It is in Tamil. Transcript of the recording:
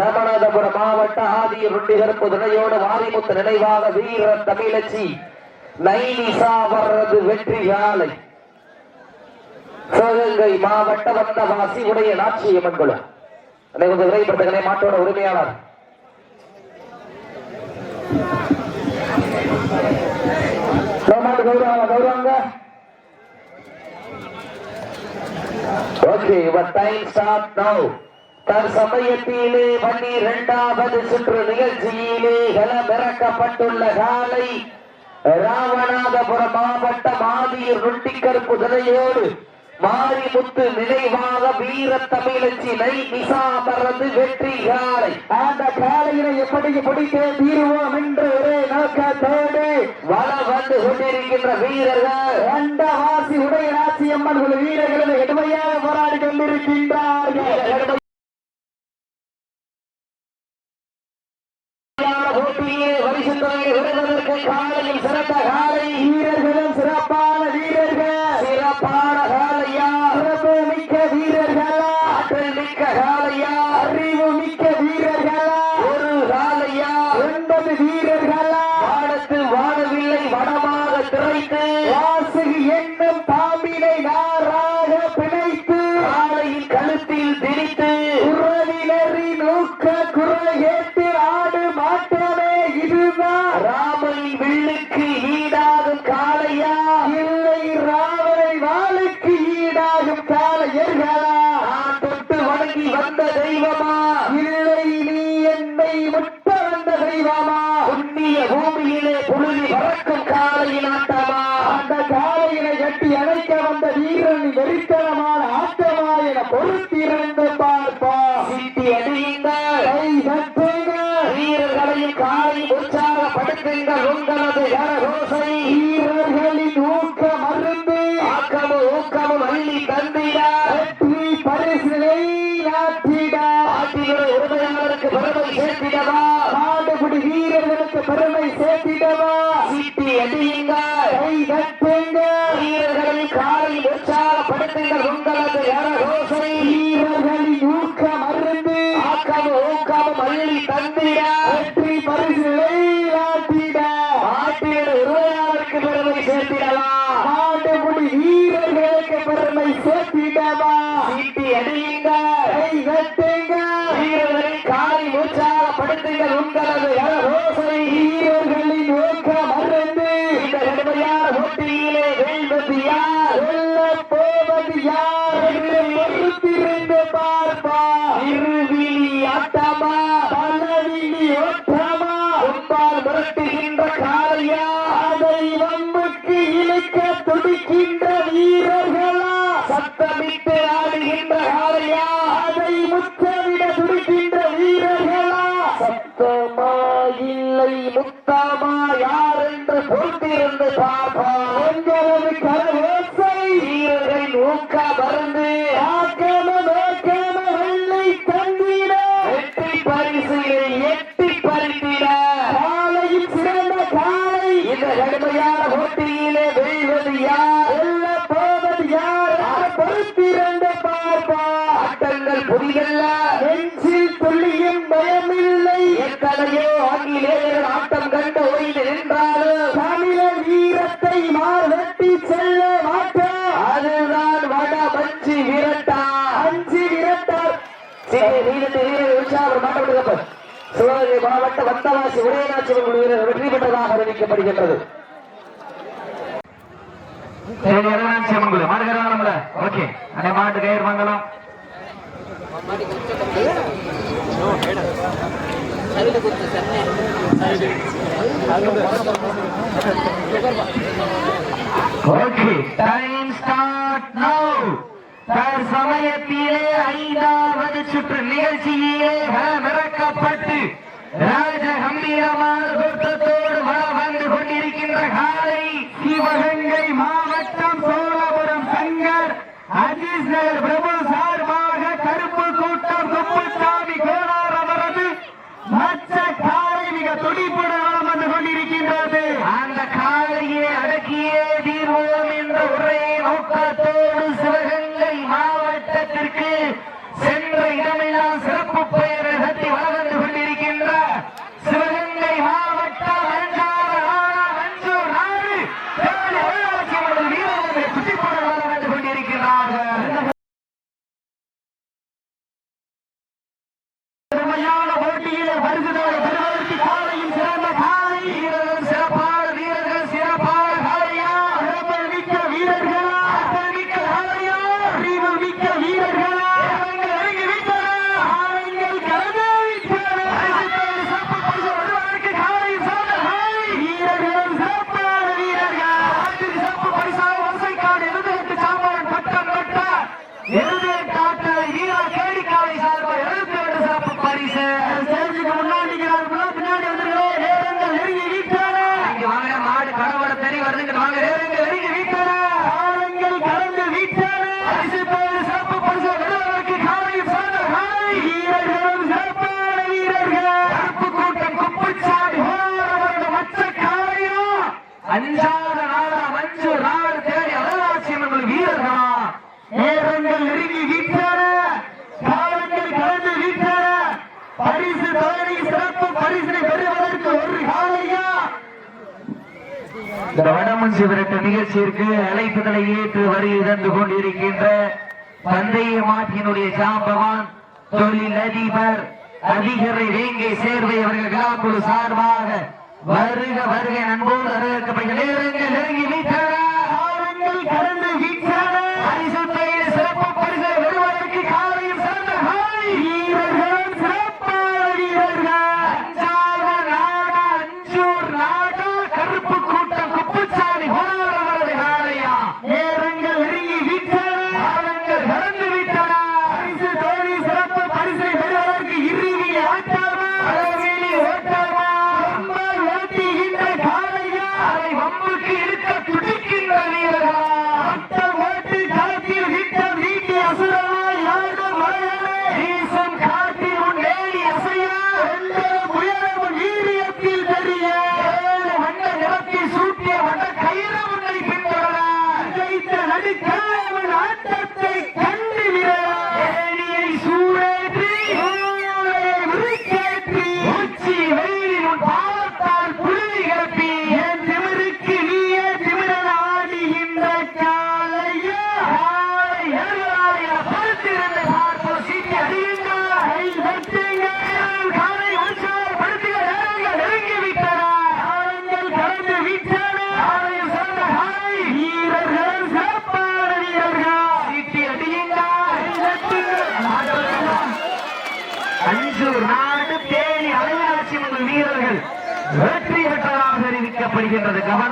ராமநாதபுரம் மாவட்ட ஆதிய ருண்டிகர் புதுனையோடு வாரிமுத்து நினைவாக வீர தமிழச்சி நைனிசா வர்றது வெற்றி காலை சிவகங்கை மாவட்ட வந்தவாசி உடைய நாச்சியம்மன் குழு கொஞ்சம் விரைப்படுத்துகிறேன். மாட்டோட உரிமையாளர் கௌரவங்க. Okay, your time start now. தற்சமயத்திலே 12வது சுற்று நிகழ்ச்சியிலே களமிறக்கப்பட்டுள்ள காலை ராமநாதபுரம் மாவட்டம் ஆதியூர் ருண்டிகர் புதுனையோடு மாரிமுத்து நினைவாக வீர தமிழச்சி நைனிசா வர்றது வெற்றி காலை. அந்த காலையினை எப்படி பிடித்தே தீருவோம் என்று ஒரே நோக்கத்தோடு வளம் வந்து கொண்டிருக்கின்ற வீரர்கள் வந்தவாசி உடைய நாச்சியம்மன் குழு வீரர்கள் கடுமையாக போராடி கொண்டிருக்கின்றார்கள். போட்டியிலே பரிசுத்தொகையை பெறுவதற்கு காலையில் சிறந்த காலை வீரர்களும் சிறப்பான வீரர்கள் சிறப்பான காலையா சிறப்பு மிக்க வீரர்களா ஆற்றல் மிக்க காலையா அறிவு மிக்க வீரர்களா ஒரு காலையா 9 வீரர்களா வானத்து வானவில்லை வடமாக திரைத்து வாசுகி என்னும் பாம்பினை நாராக பிணைத்து காலையின் கழுத்தில் திணித்து உறவினரின் ஊக்க குரல் கேட்டு ஆடு மாட்டமே இதுதான் ராமனின் வில்லுக்கு ஈடாகும் காளையா இல்லை ராமனை வாளுக்கு ஈடாகும் காளையர்களா? நான் தொட்டு வணங்கி வந்த தெய்வமா இல்லை நீ என்னை முட்ட வந்த தெய்வமா? புண்ணிய பூமியிலே புழுதி பறக்கும் காளையின் ஆட்டமா? அந்த காளையினை கட்டி அணைக்க வந்த வீரன் வெறித்தனமான ஆட்டமா என பொறுத்திருந்து பார்ப்பா. சிட்டி அடியுங்கள், வீரர்களையும் காலை உற்சாகப்படுத்துங்கள். உங்களது கரகோசை வீரர்களின் ஊக்க மருந்து ஆக்கமும் ஊக்கமும் அள்ளி தந்திட வெற்றி பரிசிலை நாட்டிட ஆட்டிய உரிமையாளருக்கு பெருமை சேர்த்திடவா? நாடுபடி வீரர்களுக்கு பெருமை சேர்த்திடவா? சிட்டி அடியுங்கள், வீரர்களின் காலை உற்சாகப்படுத்துங்கள். உங்களது கரகோசை வீரர்களின் ஊக்க மருந்து ஆக்கமும் ஊக்கமும் அள்ளி தந்திட வெற்றி பரிசிலை நாட்டிட ஆட்டிய உரிமையாளருக்கு பெருமை சேர்த்திடலாம். நாடுபடி வீரர்களுக்கு பெருமை சேர்த்திடவா? சிட்டி அடியுங்கள், வீரர்களின் காலை உற்சாகப்படுத்துங்கள். உங்களது கரகோசை வீரர்களின் ஊக்க மருந்து. இந்த கடுமையான போட்டியிலே வெல்வது யார், வெல்ல போவது யார் என்று பொறுத்திருந்து பார்ப்பா. இருவிழி ஆட்டமா பலவிழி ஓட்டமா? கொம்பால் மிரட்டுகின்ற காளையா அதை வம்புக்கு இழுக்க துடிக்கின்ற வீரர்களா? சத்தமிட்டு ஆடுகின்ற காளையா அதை முத்தமிட துடிக்கின்ற வீரர்களா? சத்தமா இல்லை முத்தமா யார் என்று பொறுத்திருந்து பார்ப்பா. எங்களது கரகோசை வீரர்களின் ஊக்க மருந்து ஆக்கம நோக்கம வெள்ளை தந்திட வெற்றி பரிசிலை எட்டி பறித்திட காலையில் சிறந்த காலை. இந்த கடுமையான போட்டியிலே வெல்வது யார், வெல்ல போவது யார் பொறுத்திருந்து பார்ப்பா. ஆட்டங்கள் புதிதல்ல, நெஞ்சில் துள்ளியும் பயமில்லை. எத்தனையோ ஆங்கிலேயர்கள் ஆட்டம் கண்டு ஓய்ந்து நின்றாலும் தமிழர் வீரத்தை மார்வெட்டி செல்ல மாட்டார். அதுதான் வட மஞ்சி விரட்டா. அஞ்சி விரட்டார் வீரர் உற்சாகம் மாட்டப்பட்டது. சிவகங்கை மாவட்ட வந்தவாசி உடையநாச்சியம்மன் குழு வீரர் வெற்றி பெற்றதாக அறிவிக்கப்படுகின்றது. ஓகே, அந்த மாட்டு கயிறு மங்கலம் சமயத்திலே 5வது சுற்று நிகழ்ச்சியிலே களமிறக்கப்பட்டு ராஜ கம்பீரமான தோற்றத்தோடு வளம் வந்து கொண்டிருக்கின்ற காலை சிவகங்கை மாவட்டம் சோழபுரம் சங்கர் அஜீஸ் நகர் பிரபு சார்பாக கருப்பு கூட்டம் குப்புசாமி கோளார் அவரது மச்ச காலை மிக துடிப்புடன் வளம் வந்து கொண்டிருக்கின்றது. அந்த காலையை அடக்கியே தீர்வோம் என்ற ஒரே நோக்கத்தோடு சிவகங்கை மாவட்டத்திற்கு சென்ற இடமெல்லாம் பரிசு தோழி சிறப்பு பரிசினை பெறுவதற்கு ஒரு காலையா இந்த வடமஞ்சி விரட்டு நிகழ்ச்சியிற்கு அழைப்புதலை ஏற்று வரி தந்து கொண்டிருக்கின்ற பந்தய மாட்டினுடைய சாம்பவான் தொழில் அதிபர் அதிகரை வேங்கை சேர்வை அவர்கள் விழாக்குழு சார்பாக வருக வருக நண்போடு வரவேற்கப்பட்ட நேரங்கள் நெருங்கி விட்டன கடந்து விட்டன சிறப்பு பரிசை பெறுவதற்கு காலையும் சிறந்த வீரர்களும் சிறப்பான வீரர்கள் அஞ்சூர் நாடா கருப்பு கூட்டம் குப்புச்சாமி போராடுவது காலையா நேரங்கள் நெருங்கி விட்டன காலங்கள் கடந்து விட்டன பரிசு தோழி சிறப்பு பரிசை பெறுவதற்கு இறுதி ஆட்டாமா அளவேலி ஓட்டாமா வம்பால் ஓட்டுகின்ற காலையா அதை வம்புக்கு இழுக்க துடிக்கின்ற வீரர்களா மக்கள் ஓட்டு களத்தில் விட்டம் வீட்டி அசுரமாய் யாரும் மலையனே வீசும் காட்டில் உன் வேலி அசையா எல்லோரும் உயரமும் வீரியத்தில் தெரிய ஏழு வண்ண நிறத்தில் சூட்டிய வண்ண கயிறு உன்னை பின்தொடர ஜெயித்த நடுக்காவன் ஆட்டத்தை கண்டு ஏனியை சூழேற்றி விரிக்கேற்றி உச்சி வெயிலில் உன் பாவத்தால் புழுதி கிளப்பி என் திமிருக்கு நீயே திமிரன் ஆடுகின்ற காலையா காலை எழுதலாய படுத்திருந்த பார்ப்போம் சீட்டி அடியுங்கள் காலை உற்சாக படுத்துக நேரங்கள் நெருங்கி விட்டன காலங்கள் கடந்து விட்டன காலையில் சிறந்த காலை வீரர்கள் சிறப்பான வீரர்கள் சீட்டி அடியுங்கள் அஞ்சூர் நாடு தேனி அலைவராட்சி வீரர்கள் வெற்றி பெற்றதாக அறிவிக்கப்படுகின்றது கவனம்